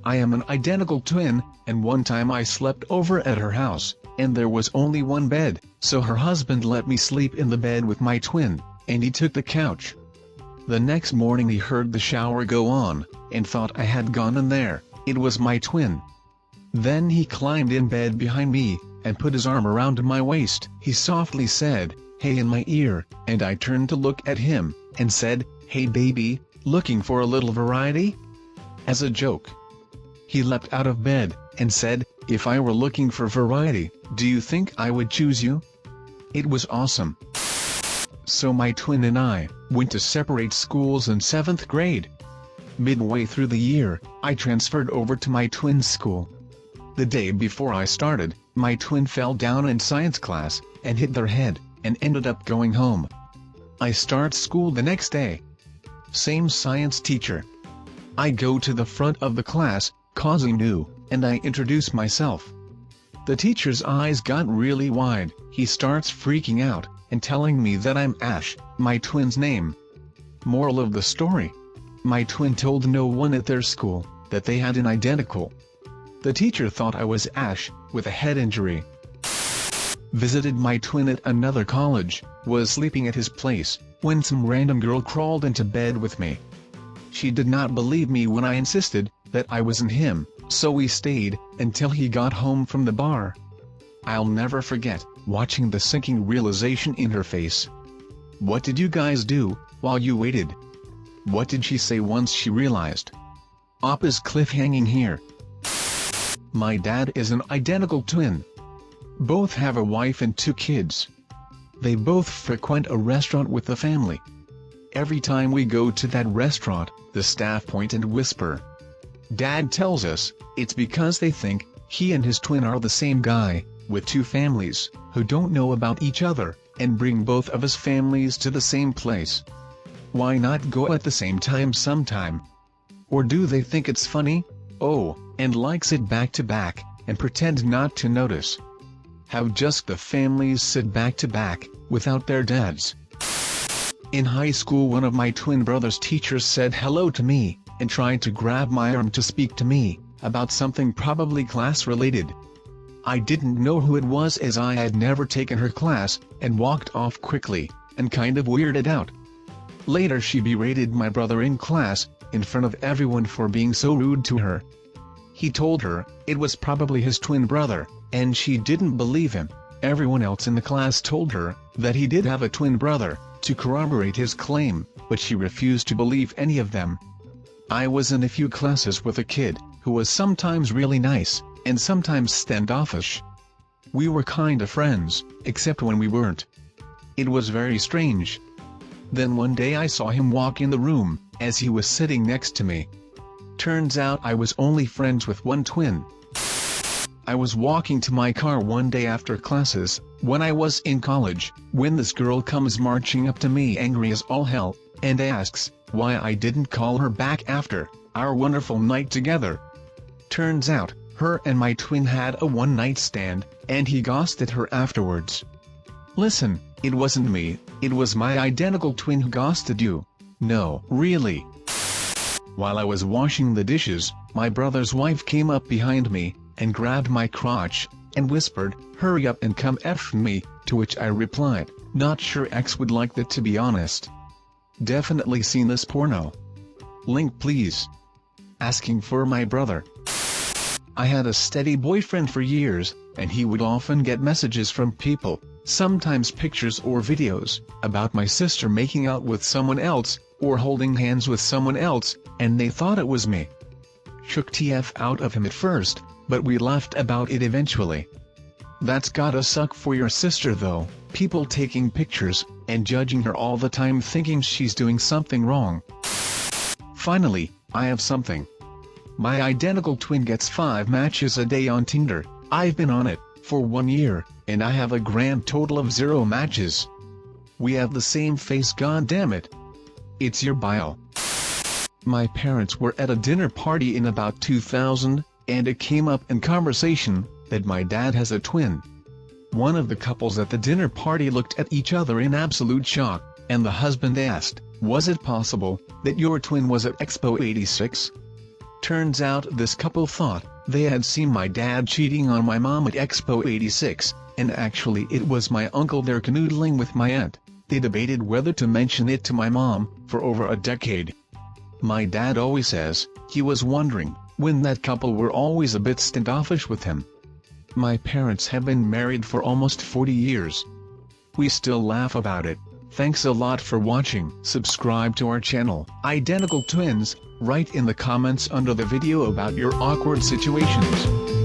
I am an identical twin, and one time I slept over at her house, and there was only one bed, so her husband let me sleep in the bed with my twin, and he took the couch. The next morning he heard the shower go on, and thought I had gone in there. It was my twin. Then he climbed in bed behind me, and put his arm around my waist. He softly said, "Hey," in my ear, and I turned to look at him, and said, "Hey baby, looking for a little variety?" As a joke. He leapt out of bed, and said, "If I were looking for variety, do you think I would choose you?" It was awesome. So my twin and I went to separate schools in 7th grade. Midway through the year, I transferred over to my twin's school. The day before I started, my twin fell down in science class, and hit their head, and ended up going home. I start school the next day. Same science teacher. I go to the front of the class, causing new, and I introduce myself. The teacher's eyes got really wide. He starts freaking out, and telling me that I'm Ash, my twin's name. Moral of the story: my twin told no one at their school that they had an identical. The teacher thought I was Ash, with a head injury. Visited my twin at another college, was sleeping at his place, when some random girl crawled into bed with me. She did not believe me when I insisted that I wasn't him, so we stayed until he got home from the bar. I'll never forget watching the sinking realization in her face. What did you guys do while you waited? What did she say once she realized? Is cliffhanging here. My dad is an identical twin. Both have a wife and 2 kids. They both frequent a restaurant with the family. Every time we go to that restaurant, the staff point and whisper. Dad tells us, it's because they think he and his twin are the same guy, with 2 families, who don't know about each other, and bring both of his families to the same place. Why not go at the same time sometime? Or do they think it's funny? Oh, and like sit back to back, and pretend not to notice. Have just the families sit back to back, without their dads. In high school, one of my twin brother's teachers said hello to me, and tried to grab my arm to speak to me about something probably class-related. I didn't know who it was, as I had never taken her class, and walked off quickly, and kind of weirded out. Later she berated my brother in class, in front of everyone, for being so rude to her. He told her it was probably his twin brother, and she didn't believe him. Everyone else in the class told her that he did have a twin brother, to corroborate his claim, but she refused to believe any of them. I was in a few classes with a kid who was sometimes really nice, and sometimes standoffish. We were kinda friends, except when we weren't. It was very strange. Then one day I saw him walk in the room, as he was sitting next to me. Turns out I was only friends with one twin. I was walking to my car one day after classes, when I was in college, when this girl comes marching up to me angry as all hell, and asks why I didn't call her back after our wonderful night together. Turns out, her and my twin had a one-night stand, and he ghosted her afterwards. Listen, it wasn't me, it was my identical twin who ghosted you. No, really. While I was washing the dishes, my brother's wife came up behind me, and grabbed my crotch, and whispered, "Hurry up and come F me," to which I replied, "Not sure X would like that, to be honest. Definitely seen this porno. Link please." Asking for my brother. I had a steady boyfriend for years, and he would often get messages from people, sometimes pictures or videos, about my sister making out with someone else, or holding hands with someone else, and they thought it was me. Shook TF out of him at first, but we laughed about it eventually. That's gotta suck for your sister though, people taking pictures, and judging her all the time thinking she's doing something wrong. Finally, I have something. My identical twin gets 5 matches a day on Tinder. I've been on it for 1 year, and I have a grand total of 0 matches. We have the same face, goddammit. It's your bio. My parents were at a dinner party in about 2000, and it came up in conversation that my dad has a twin. One of the couples at the dinner party looked at each other in absolute shock, and the husband asked, "Was it possible that your twin was at Expo '86? Turns out this couple thought they had seen my dad cheating on my mom at Expo '86, and actually it was my uncle there canoodling with my aunt. They debated whether to mention it to my mom, for over a decade. My dad always says, he was wondering, when that couple were always a bit standoffish with him. My parents have been married for almost 40 years. We still laugh about it. Thanks a lot for watching. Subscribe to our channel, Identical Twins, write in the comments under the video about your awkward situations.